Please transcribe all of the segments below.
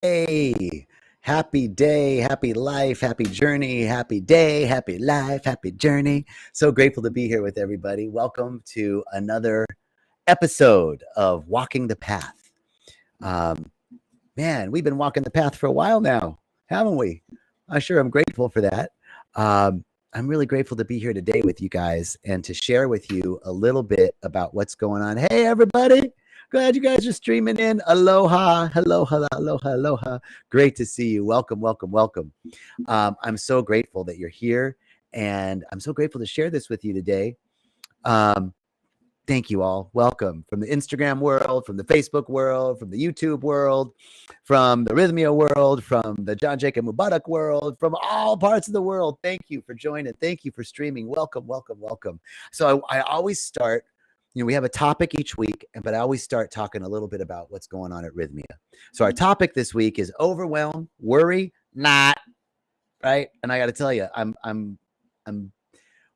Hey, happy day, happy life, happy journey, happy day, happy life, happy journey. So grateful to be here with everybody. Welcome to another episode of Walking the Path. Um, Man, we've been walking the path for a while now, haven't we? I sure am grateful for that. I'm really grateful to be here today with you guys and to share with you a little bit about what's going on. Hey, everybody. Glad you guys are streaming in. Aloha, aloha, aloha, aloha. Great to see you. Welcome, welcome, welcome. I'm so grateful that you're here, and I'm so grateful to share this with you today. Um, Thank you all. Welcome from the Instagram world, from the Facebook world, from the YouTube world, from the Rythmia world, from the John Jacob Mubarak world, from all parts of the world. Thank you for joining. Thank you for streaming. Welcome, welcome, welcome. So I always start, we have a topic each week, but I always start talking a little bit about what's going on at Rythmia. So our topic this week is overwhelm, worry, not, right? And I got to tell you, I'm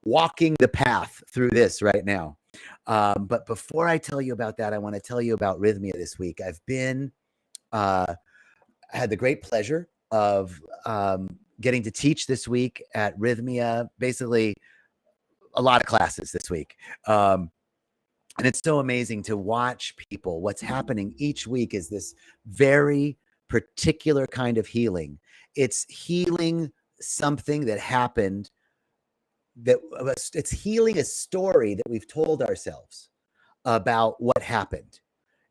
walking the path through this right now. But before I tell you about that, I want to tell you about Rythmia this week. I've been had the great pleasure of getting to teach this week at Rythmia, basically a lot of classes this week. And it's so amazing to watch people. What's happening each week is this very particular kind of healing. It's healing something that happened, that it's healing a story that we've told ourselves about what happened.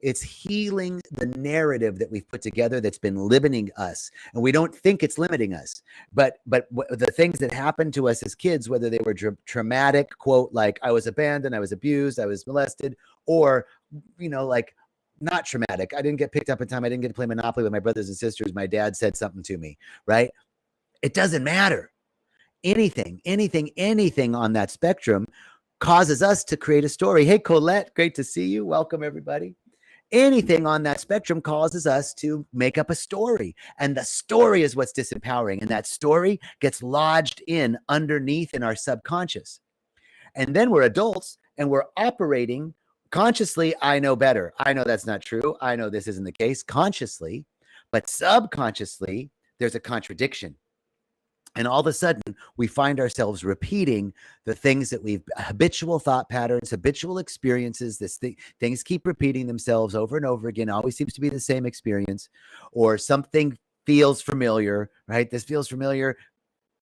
It's healing the narrative that we've put together that's been limiting us, and we don't think it's limiting us. But the things that happened to us as kids, whether they were traumatic, quote, like I was abandoned, I was abused, I was molested, or like not traumatic. I didn't get picked up in time. I didn't get to play Monopoly with my brothers and sisters. My dad said something to me, right? It doesn't matter. Anything on that spectrum causes us to create a story. Hey, Colette, great to see you. Welcome, everybody. Anything on that spectrum causes us to make up a story. And the story is what's disempowering. And that story gets lodged in underneath in our subconscious. And then we're adults and we're operating consciously. I know better. I know that's not true. I know this isn't the case consciously, but subconsciously, there's a contradiction. And all of a sudden, we find ourselves repeating the things that we've habitual thought patterns, habitual experiences. Things keep repeating themselves over and over again. Always seems to be the same experience, or something feels familiar, right? This feels familiar.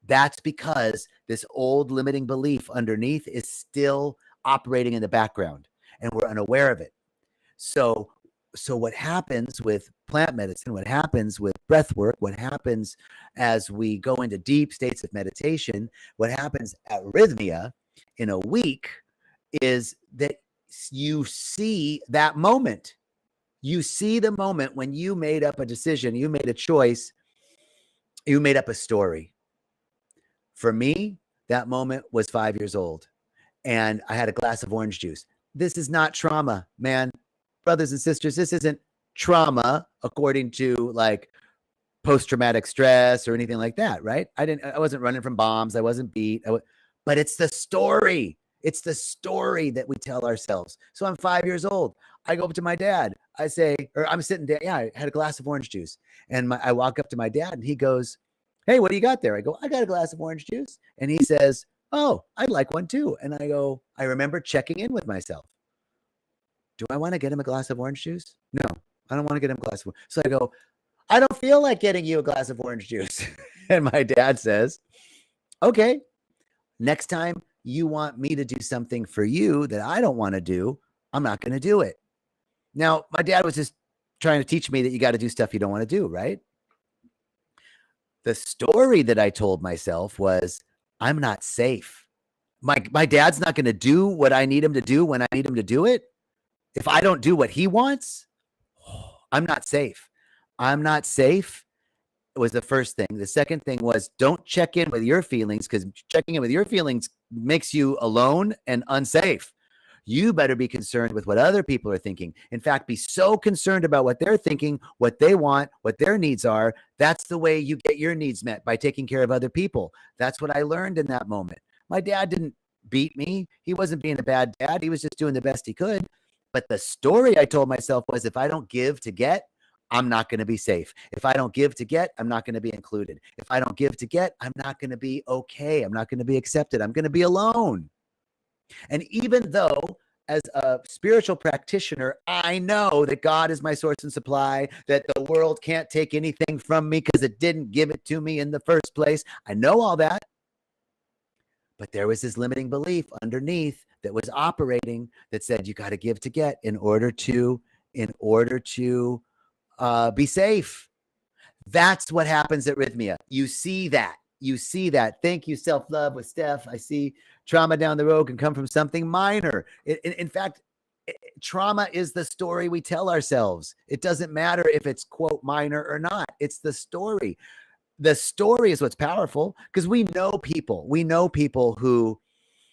That's because this old limiting belief underneath is still operating in the background, and we're unaware of it. So what happens with plant medicine, what happens with breath work, what happens as we go into deep states of meditation, what happens at Rythmia in a week is that you see that moment. You see the moment when you made up a decision, you made a choice, you made up a story. For me, that moment was 5 years old, and I had a glass of orange juice. This is not trauma, man. Brothers and sisters, this isn't trauma according to like post-traumatic stress or anything like that, right? I wasn't running from bombs. I wasn't beat. But it's the story. It's the story that we tell ourselves. So I'm 5 years old. I go up to my dad. I say, or I'm sitting there. Yeah, I had a glass of orange juice. And I walk up to my dad and he goes, hey, what do you got there? I go, I got a glass of orange juice. And he says, oh, I'd like one too. And I go, I remember checking in with myself. Do I want to get him a glass of orange juice? No, I don't want to get him a glass of orange. So I go, I don't feel like getting you a glass of orange juice. And my dad says, okay, next time you want me to do something for you that I don't want to do, I'm not going to do it. Now, my dad was just trying to teach me that you got to do stuff you don't want to do, right? The story that I told myself was, I'm not safe. My dad's not going to do what I need him to do when I need him to do it. If I don't do what he wants, I'm not safe. I'm not safe was the first thing. The second thing was, don't check in with your feelings, because checking in with your feelings makes you alone and unsafe. You better be concerned with what other people are thinking. In fact, be so concerned about what they're thinking, what they want, what their needs are. That's the way you get your needs met, by taking care of other people. That's what I learned in that moment. My dad didn't beat me. He wasn't being a bad dad. He was just doing the best he could. But the story I told myself was, if I don't give to get, I'm not going to be safe. If I don't give to get, I'm not going to be included. If I don't give to get, I'm not going to be okay. I'm not going to be accepted. I'm going to be alone. And even though as a spiritual practitioner, I know that God is my source and supply, that the world can't take anything from me because it didn't give it to me in the first place. I know all that. But there was this limiting belief underneath that was operating that said you got to give to get in order to be safe. That's what happens at Rythmia. You see that. You see that. Thank you, self-love with Steph. I see trauma down the road can come from something minor. In fact, trauma is the story we tell ourselves. It doesn't matter if it's, quote, minor or not. It's the story. The story is what's powerful because we know people who,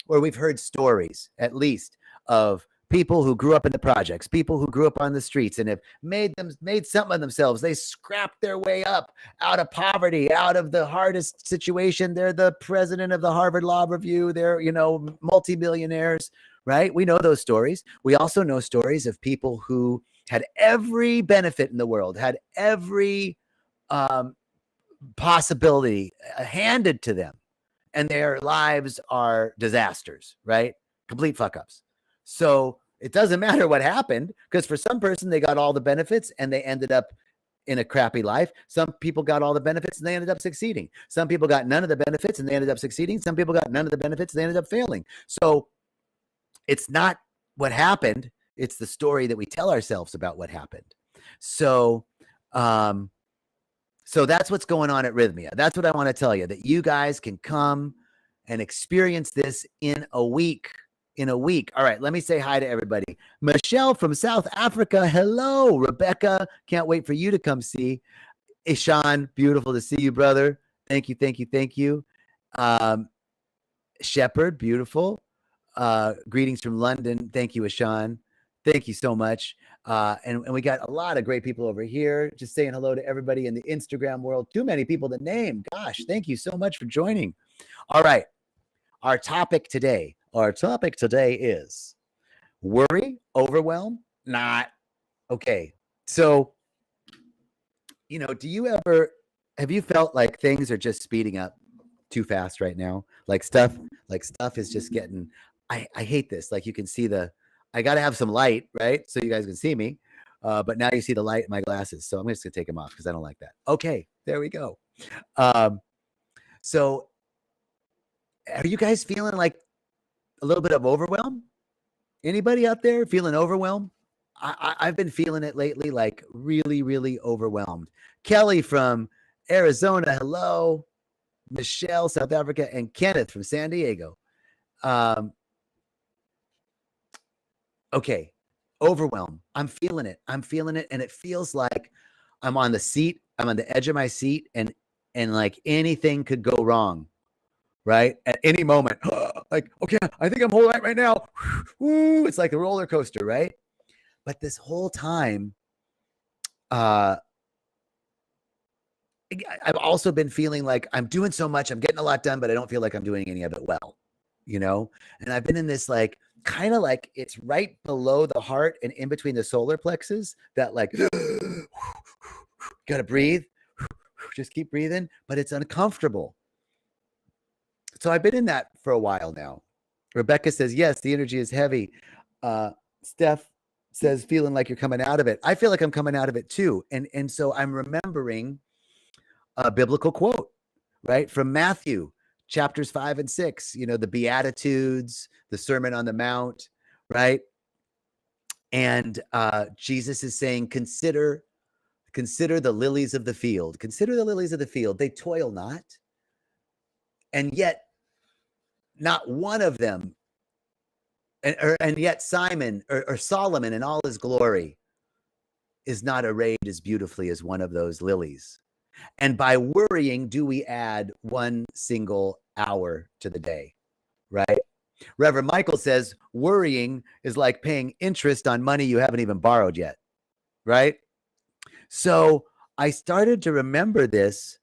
or we've heard stories at least of people who grew up in the projects, people who grew up on the streets and have made something of themselves. They scrapped their way up out of poverty, out of the hardest situation. They're the president of the Harvard Law Review. They're, multimillionaires, right? We know those stories. We also know stories of people who had every benefit in the world, had every possibility handed to them, and their lives are disasters, right? Complete fuck ups. So it doesn't matter what happened, because for some person, they got all the benefits and they ended up in a crappy life. Some people got all the benefits and they ended up succeeding. Some people got none of the benefits and they ended up succeeding. Some people got none of the benefits and they ended up failing. So it's not what happened. It's the story that we tell ourselves about what happened. So that's what's going on at Rythmia. That's what I want to tell you, that you guys can come and experience this in a week. All right, let me say hi to everybody. Michelle from South Africa. Hello. Rebecca, can't wait for you to come see. Ishan, beautiful to see you, brother. Thank you. Shepherd, beautiful. Greetings from London. Thank you, Ishan. Thank you so much. And we got a lot of great people over here. Just saying hello to everybody in the Instagram world. Too many people to name. Gosh, thank you so much for joining. All right. Our topic today is worry, overwhelm, not. Okay. So, have you felt like things are just speeding up too fast right now? Like stuff is just getting, I hate this. Like you can see I got to have some light, right? So you guys can see me. But now you see the light in my glasses. So I'm just going to take them off because I don't like that. Okay, there we go. So are you guys feeling like a little bit of overwhelm? Anybody out there feeling overwhelmed? I've been feeling it lately, like really, really overwhelmed. Kelly from Arizona, hello. Michelle, South Africa, and Kenneth from San Diego. Okay, overwhelm. I'm feeling it, and it feels like I'm on the seat. I'm on the edge of my seat, and like anything could go wrong, right? At any moment. Like, okay, I think I'm holding right now. Woo, it's like a roller coaster, right? But this whole time, I've also been feeling like I'm doing so much, I'm getting a lot done, but I don't feel like I'm doing any of it well, And I've been in this like, kind of like it's right below the heart and in between the solar plexus, that like, gotta breathe, just keep breathing, but it's uncomfortable. So I've been in that for a while now. Rebecca says, yes, the energy is heavy. Steph says, feeling like you're coming out of it. I feel like I'm coming out of it too. And so I'm remembering a biblical quote, right? From Matthew chapters 5 and 6, the Beatitudes, the Sermon on the Mount, right? And Jesus is saying, consider the lilies of the field. Consider the lilies of the field. They toil not. And yet not one of them, and yet Simon or Solomon in all his glory is not arrayed as beautifully as one of those lilies. And by worrying, do we add 1 single hour to the day, right? Reverend Michael says, worrying is like paying interest on money you haven't even borrowed yet, right? So I started to remember this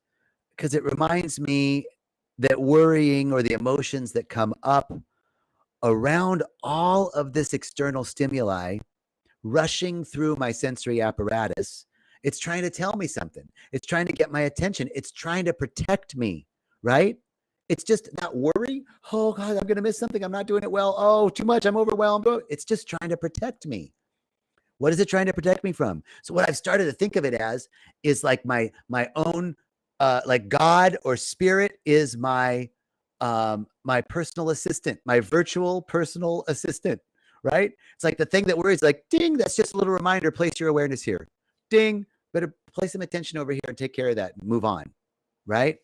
because it reminds me that worrying, or the emotions that come up around all of this external stimuli rushing through my sensory apparatus, It's trying to tell me something. It's trying to get my attention. It's trying to protect me, right? It's just that worry. Oh God, I'm going to miss something. I'm not doing it well. Oh, too much. I'm overwhelmed. Oh, it's just trying to protect me. What is it trying to protect me from? So what I've started to think of it as is like my own, like God or spirit is my personal assistant, my virtual personal assistant, right? It's like the thing that worries, like, ding, that's just a little reminder, place your awareness here. Ding, better place some attention over here and take care of that and move on, right?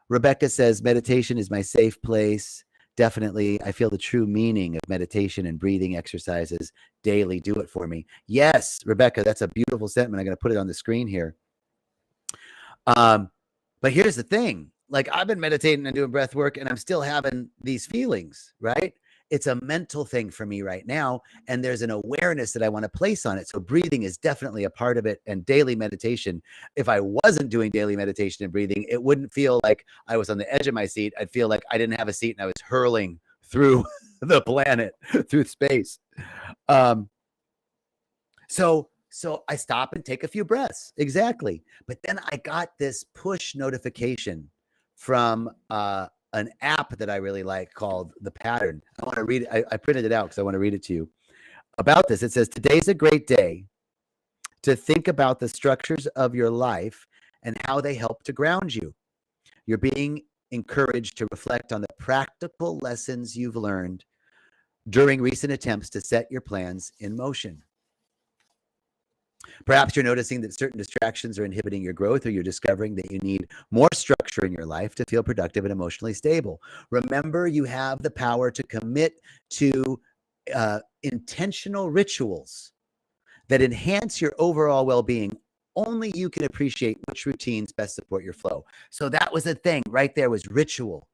Rebecca says, meditation is my safe place. Definitely, I feel the true meaning of meditation and breathing exercises daily. Do it for me. Yes, Rebecca, that's a beautiful sentiment. I'm going to put it on the screen here. But here's the thing. Like, I've been meditating and doing breath work, and I'm still having these feelings, right? It's a mental thing for me right now, and there's an awareness that I want to place on it. So breathing is definitely a part of it, and daily meditation. If I wasn't doing daily meditation and breathing, it wouldn't feel like I was on the edge of my seat. I'd feel like I didn't have a seat and I was hurling through the planet, through space. So I stop and take a few breaths. Exactly. But then I got this push notification from an app that I really like called The Pattern. I want to read it. I printed it out because I want to read it to you about this. It says, today's a great day to think about the structures of your life and how they help to ground you. You're being encouraged to reflect on the practical lessons you've learned during recent attempts to set your plans in motion. Perhaps you're noticing that certain distractions are inhibiting your growth, or you're discovering that you need more structure in your life to feel productive and emotionally stable. Remember, you have the power to commit to intentional rituals that enhance your overall well-being. Only you can appreciate which routines best support your flow. So that was the thing right there, was ritual.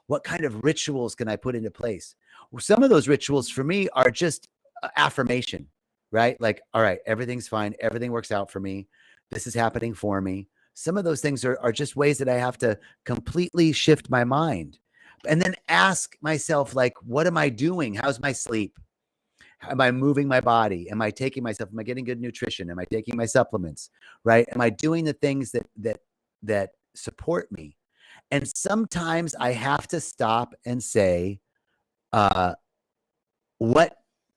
What kind of rituals can I put into place? Well, some of those rituals for me are just affirmation, right? Like, all right, everything's fine. Everything works out for me. This is happening for me. Some of those things are just ways that I have to completely shift my mind and then ask myself, like, what am I doing? How's my sleep? Am I moving my body? Am I taking myself? Am I getting good nutrition? Am I taking my supplements? Right? Am I doing the things that support me? And sometimes I have to stop and say, what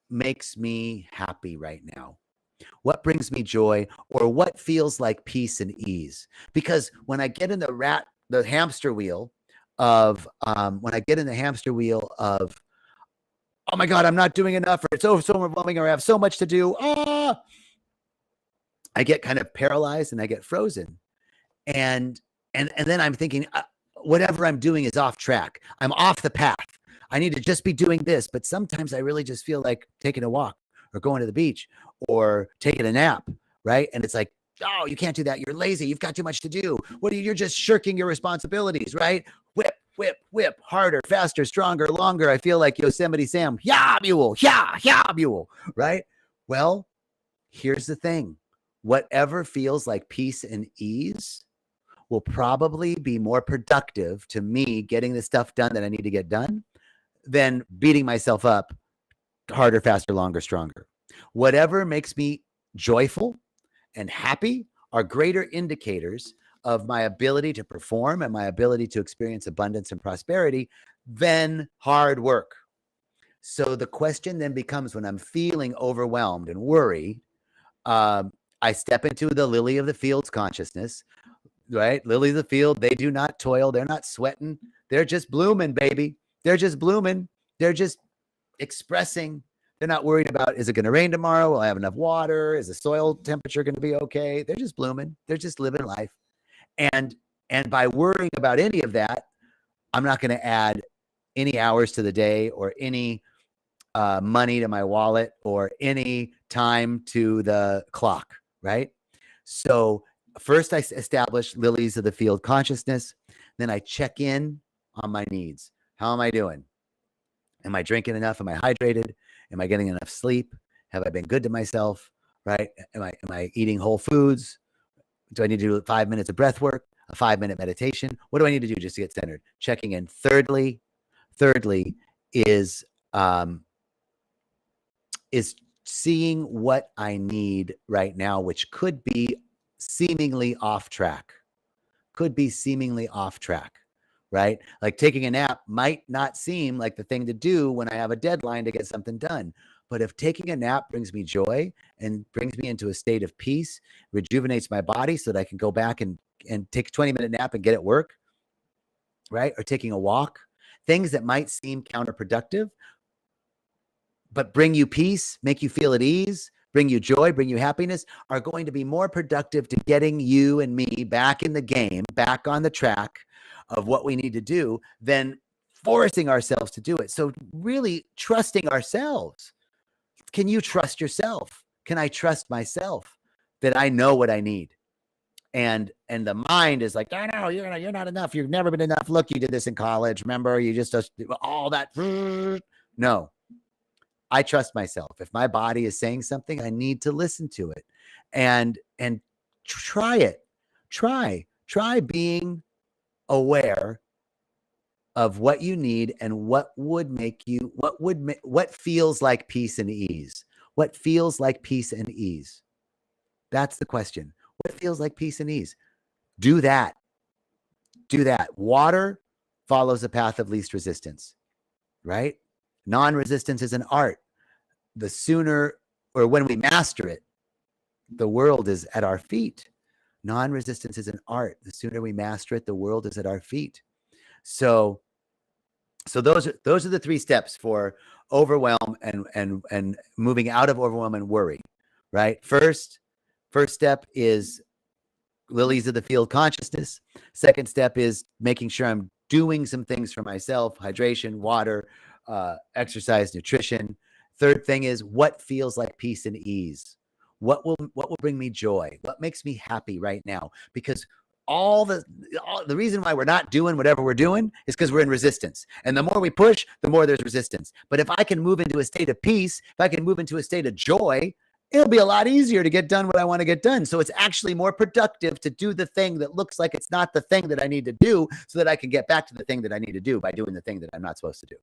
makes me happy right now? What brings me joy, or what feels like peace and ease? Because when I get in the hamster wheel of, oh my God, I'm not doing enough, or it's so overwhelming, or I have so much to do, I get kind of paralyzed and I get frozen. And then I'm thinking, whatever I'm doing is off track. I'm off the path. I need to just be doing this. But sometimes I really just feel like taking a walk or going to the beach or taking a nap, right? And it's like, oh, you can't do that. You're lazy. You've got too much to do. You're just shirking your responsibilities, right? Whip, whip, whip, harder, faster, stronger, longer. I feel like Yosemite Sam, yeah, mule, yeah, mule, right? Well, here's the thing. Whatever feels like peace and ease will probably be more productive to me getting the stuff done that I need to get done than beating myself up harder, faster, longer, stronger. Whatever makes me joyful and happy are greater indicators of my ability to perform and my ability to experience abundance and prosperity than hard work. So the question then becomes, when I'm feeling overwhelmed and worried, I step into the lily of the fields consciousness, right? Lily of the field, they do not toil. They're not sweating. They're just blooming, baby. They're just blooming. They're just expressing. They're not worried about, is it going to rain tomorrow? Will I have enough water? Is the soil temperature going to be okay? They're just blooming. They're just living life. And by worrying about any of that, I'm not going to add any hours to the day, or any money to my wallet, or any time to the clock, right? So first I establish lilies of the field consciousness. Then I check in on my needs. How am I doing? Am I drinking enough? Am I hydrated? Am I getting enough sleep? Have I been good to myself? Right? Am I eating whole foods? Do I need to do 5 minutes of breath work, a 5-minute meditation? What do I need to do just to get centered? Checking in. Thirdly is seeing what I need right now, which could be seemingly off track. Could be seemingly off track, right? Like taking a nap might not seem like the thing to do when I have a deadline to get something done. But if taking a nap brings me joy and brings me into a state of peace, rejuvenates my body so that I can go back and take a 20-minute nap and get at work, right? Or taking a walk, things that might seem counterproductive, but bring you peace, make you feel at ease, bring you joy, bring you happiness, are going to be more productive to getting you and me back in the game, back on the track of what we need to do than forcing ourselves to do it. So really trusting ourselves. Can you trust yourself? Can I trust myself that I know what I need? And the mind is like, no, you're not enough. You've never been enough. Look, you did this in college. Remember, you just all that. No, I trust myself. If my body is saying something, I need to listen to it and try it. Try being aware of what you need and what would make you, what feels like peace and ease. What feels like peace and ease? That's the question. What feels like peace and ease? Do that. Do that. Water follows the path of least resistance, right? Non-resistance is an art. The sooner, or when we master it, the world is at our feet. Non-resistance is an art. The sooner we master it, the world is at our feet. So those are the 3 steps for overwhelm and moving out of overwhelm and worry, right? First step is lilies of the field consciousness. Second step is making sure I'm doing some things for myself: hydration, water, exercise, nutrition. Third thing is what feels like peace and ease. What will bring me joy? What makes me happy right now? Because all the reason why we're not doing whatever we're doing is because we're in resistance. And the more we push, the more there's resistance. But if I can move into a state of peace, if I can move into a state of joy, it'll be a lot easier to get done what I want to get done. So it's actually more productive to do the thing that looks like it's not the thing that I need to do, so that I can get back to the thing that I need to do by doing the thing that I'm not supposed to do.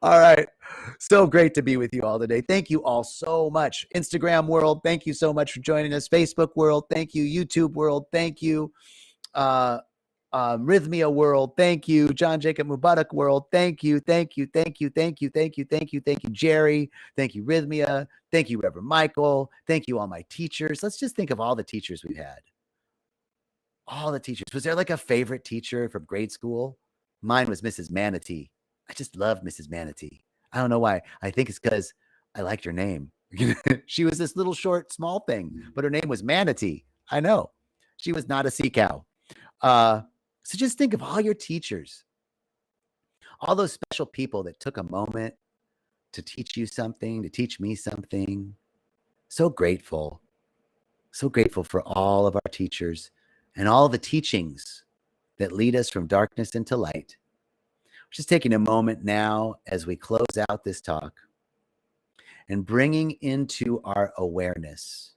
All right. So great to be with you all today. Thank you all so much. Instagram world, thank you so much for joining us. Facebook world, thank you. YouTube world, thank you. Rythmia world, thank you. John Jacob Mubarak world, thank you. Thank you. Thank you. Thank you. Thank you. Thank you. Thank you, Jerry. Thank you, Rythmia. Thank you, Reverend Michael. Thank you, all my teachers. Let's just think of all the teachers we've had. All the teachers. Was there like a favorite teacher from grade school? Mine was Mrs. Manatee. I just loved Mrs. Manatee. I don't know why. I think it's because I liked her name. She was this little short, small thing, but her name was Manatee. I know. She was not a sea cow. So just think of all your teachers, all those special people that took a moment to teach you something, to teach me something. So grateful for all of our teachers and all the teachings that lead us from darkness into light. Just taking a moment now as we close out this talk and bringing into our awareness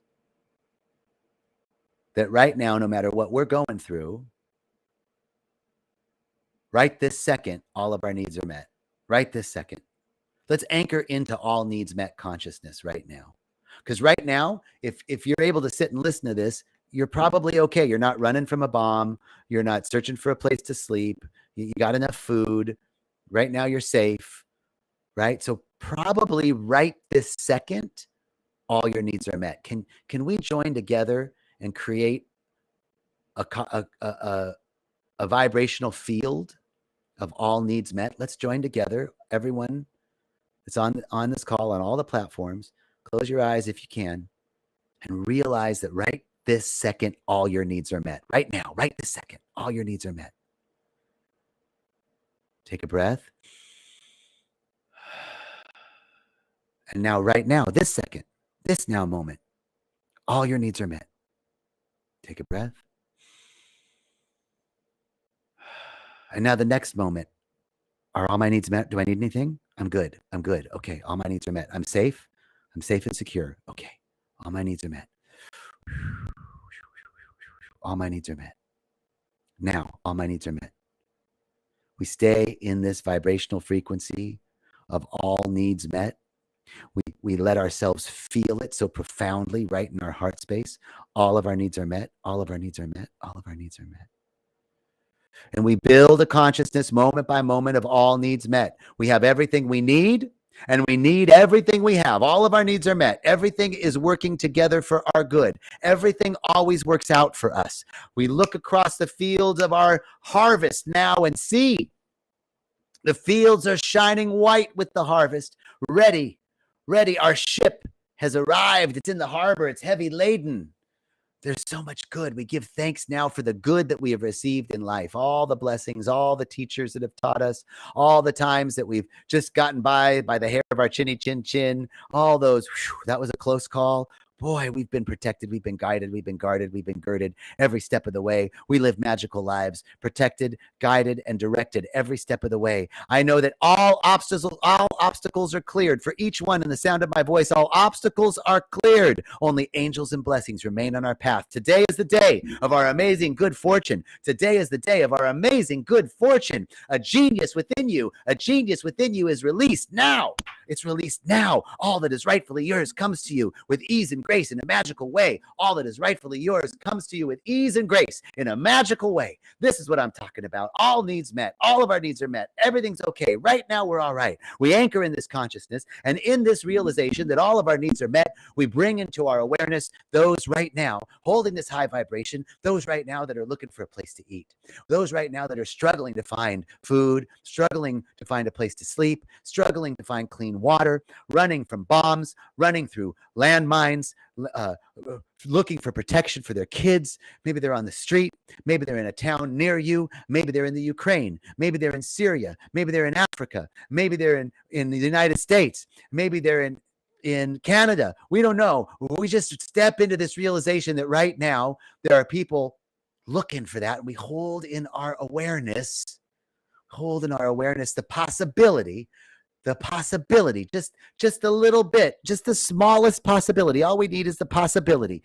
that right now, no matter what we're going through, right this second, all of our needs are met. Right this second. Let's anchor into all needs met consciousness right now. Because right now, if you're able to sit and listen to this, you're probably okay. You're not running from a bomb. You're not searching for a place to sleep. You got enough food. Right now, you're safe, right? So probably right this second, all your needs are met. Can we join together and create a vibrational field of all needs met? Let's join together. Everyone that's on this call, on all the platforms, close your eyes if you can and realize that right this second, all your needs are met. Right now, right this second, all your needs are met. Take a breath. And now, right now, this second, this now moment, all your needs are met. Take a breath. And now the next moment, are all my needs met? Do I need anything? I'm good. I'm good. Okay. All my needs are met. I'm safe. I'm safe and secure. Okay. All my needs are met. All my needs are met. Now, all my needs are met. We stay in this vibrational frequency of all needs met. We let ourselves feel it so profoundly right in our heart space. All of our needs are met. All of our needs are met. All of our needs are met. And we build a consciousness moment by moment of all needs met. We have everything we need, and we need everything we have. All of our needs are met. Everything is working together for our good. Everything always works out for us. We look across the fields of our harvest now and see the fields are shining white with the harvest. Ready, ready. Our ship has arrived. It's in the harbor. It's heavy laden. There's so much good. We give thanks now for the good that we have received in life, all the blessings, all the teachers that have taught us, all the times that we've just gotten by the hair of our chinny chin chin, all those, whew, that was a close call. Boy, we've been protected, we've been guided, we've been guarded, we've been girded every step of the way. We live magical lives, protected, guided, and directed every step of the way. I know that all obstacles are cleared. For each one in the sound of my voice, all obstacles are cleared. Only angels and blessings remain on our path. Today is the day of our amazing good fortune. Today is the day of our amazing good fortune. A genius within you is released now. It's released now. All that is rightfully yours comes to you with ease and grace in a magical way. All that is rightfully yours comes to you with ease and grace in a magical way. This is what I'm talking about. All needs met. All of our needs are met. Everything's okay. Right now, we're all right. We anchor in this consciousness, and in this realization that all of our needs are met, we bring into our awareness those right now holding this high vibration, those right now that are looking for a place to eat, those right now that are struggling to find food, struggling to find a place to sleep, struggling to find clean water, running from bombs, running through landmines, looking for protection for their kids. Maybe they're on the street. Maybe they're in a town near you. Maybe they're in the Ukraine. Maybe they're in Syria. Maybe they're in Africa. Maybe they're in the United States. Maybe they're in Canada. We don't know. We just step into this realization that right now there are people looking for that. And we hold in our awareness the possibility, just a little bit, just the smallest possibility. All we need is the possibility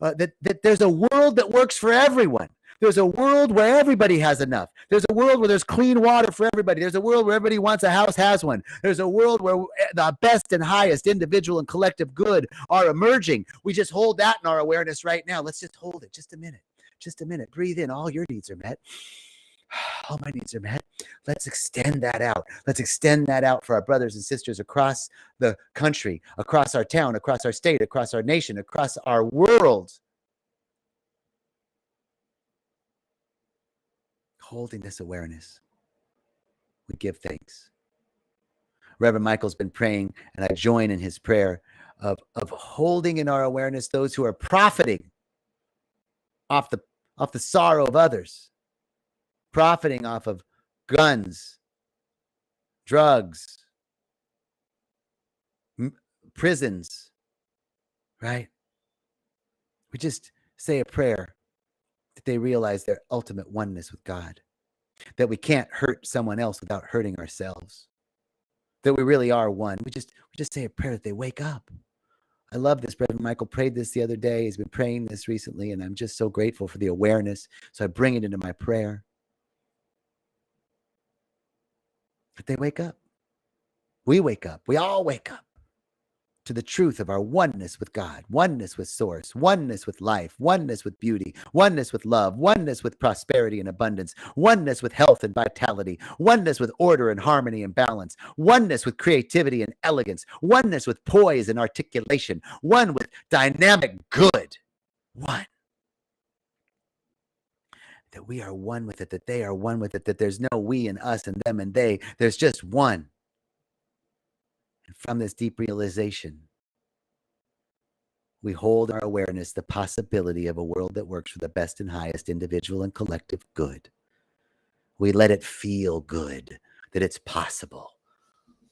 that there's a world that works for everyone. There's a world where everybody has enough. There's a world where there's clean water for everybody. There's a world where everybody wants a house, has one. There's a world where the best and highest individual and collective good are emerging. We just hold that in our awareness right now. Let's just hold it just a minute. Just a minute. Breathe in. All your needs are met. All my needs are met. Let's extend that out. Let's extend that out for our brothers and sisters across the country, across our town, across our state, across our nation, across our world. Holding this awareness, we give thanks. Reverend Michael's been praying, and I join in his prayer of holding in our awareness those who are profiting off the sorrow of others, profiting off of guns, drugs, prisons, right? We just say a prayer that they realize their ultimate oneness with God, that we can't hurt someone else without hurting ourselves, that we really are one. We just say a prayer that they wake up. I love this. Reverend Michael prayed this the other day. He's been praying this recently, and I'm just so grateful for the awareness. So I bring it into my prayer. That they wake up. We wake up. We all wake up to the truth of our oneness with God, oneness with Source, oneness with life, oneness with beauty, oneness with love, oneness with prosperity and abundance, oneness with health and vitality, oneness with order and harmony and balance, oneness with creativity and elegance, oneness with poise and articulation, one with dynamic good, one. That we are one with it, that they are one with it, that there's no we and us and them and they, there's just one. And from this deep realization, we hold our awareness the possibility of a world that works for the best and highest individual and collective good. We let it feel good, that it's possible.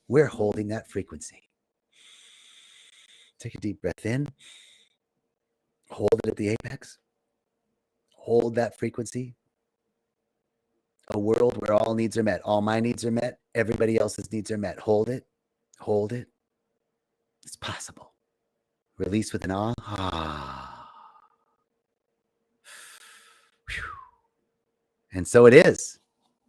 We're holding that frequency. Take a deep breath in. Hold it at the apex. Hold that frequency. A world where all needs are met. All my needs are met. Everybody else's needs are met. Hold it. Hold it. It's possible. Release with an ah. And so it is.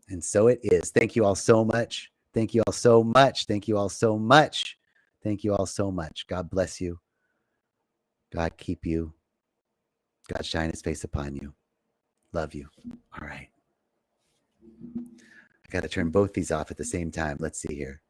And so it is. Thank you all so much. Thank you all so much. Thank you all so much. Thank you all so much. God bless you. God keep you. God shine his face upon you. Love you. All right. I got to turn both these off at the same time. Let's see here.